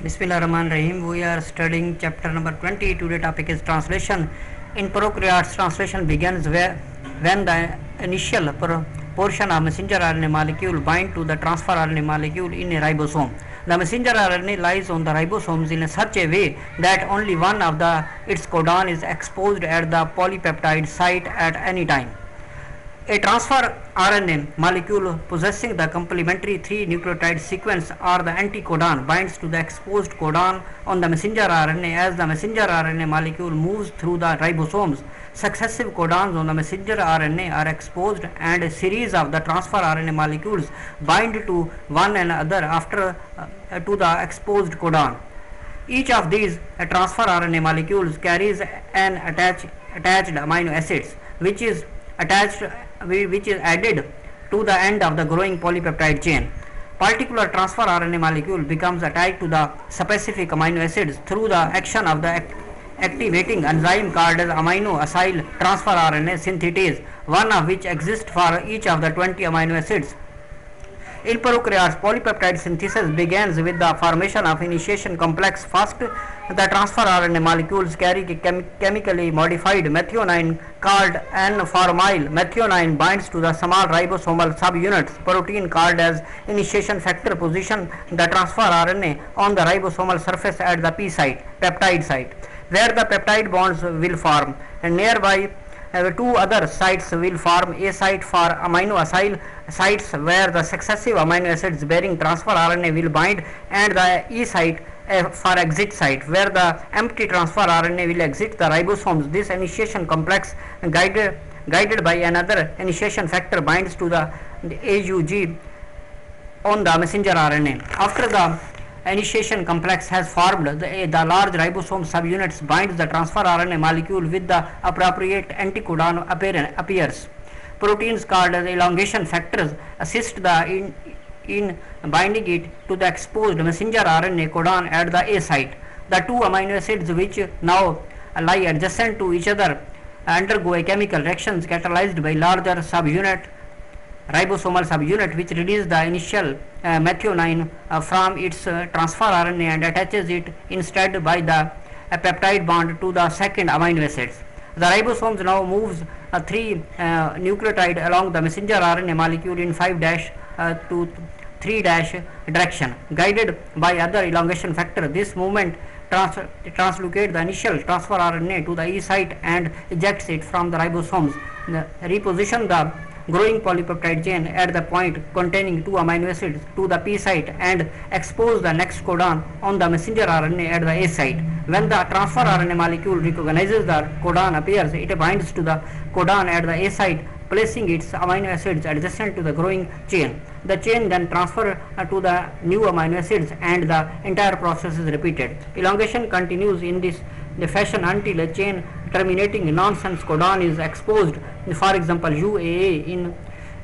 Bismillahirrahmanirrahim. We are studying chapter number 20. Today topic is translation. In prokaryotes, translation begins when the initial portion of messenger RNA molecule bind to the transfer RNA molecule in a ribosome. The messenger RNA lies on the ribosomes in such a way that only one of its codon is exposed at the polypeptide site at any time. A transfer RNA molecule possessing the complementary 3 nucleotide sequence or the anticodon binds to the exposed codon on the messenger RNA. As the messenger RNA molecule moves through the ribosomes, successive codons on the messenger RNA are exposed and a series of the transfer RNA molecules bind to one another after to the exposed codon. Each of these transfer RNA molecules carries an attached amino acids which is added to the end of the growing polypeptide chain. Particular transfer RNA molecule becomes attached to the specific amino acids through the action of the activating enzyme called as amino acyl transfer RNA synthetase, one of which exists for each of the 20 amino acids. In prokaryotes, polypeptide synthesis begins with the formation of initiation complex. First, the transfer RNA molecules carry a chemically modified methionine called N-formyl. Methionine binds to the small ribosomal subunits protein called as initiation factor. Position the transfer RNA on the ribosomal surface at the P site, peptide site, where the peptide bonds will form, and nearby two other sites will form: A site for amino acyl sites where the successive amino acids bearing transfer RNA will bind, and the E site for exit site where the empty transfer RNA will exit the ribosomes. This initiation complex, guided by another initiation factor, binds to the AUG on the messenger RNA. After the initiation complex has formed, the large ribosome subunits binds the transfer RNA molecule with the appropriate anticodon appears. Proteins called as elongation factors assist in binding it to the exposed messenger RNA codon at the A site. The two amino acids which now lie adjacent to each other undergo a chemical reactions catalyzed by larger ribosomal subunit which releases the initial methionine from its transfer RNA and attaches it instead by the peptide bond to the second amino acids. The ribosomes now moves 3 nucleotide along the messenger RNA molecule in 5' to 3' direction, guided by other elongation factor. This movement translocates the initial transfer RNA to the E site and ejects it from the ribosomes. Reposition the growing polypeptide chain at the point containing 2 amino acids to the P site and expose the next codon on the messenger RNA at the A site. When the transfer RNA molecule recognizes the codon appears, it binds to the codon at the A site, placing its amino acids adjacent to the growing chain. The chain then transfers to the new amino acids and the entire process is repeated. Elongation continues in this fashion until a chain terminating nonsense codon is exposed. For example, UAA in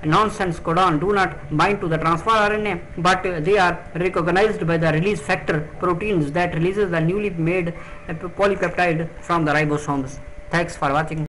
nonsense codon do not bind to the transfer RNA, but they are recognized by the release factor proteins that releases the newly made polypeptide from the ribosomes. Thanks for watching.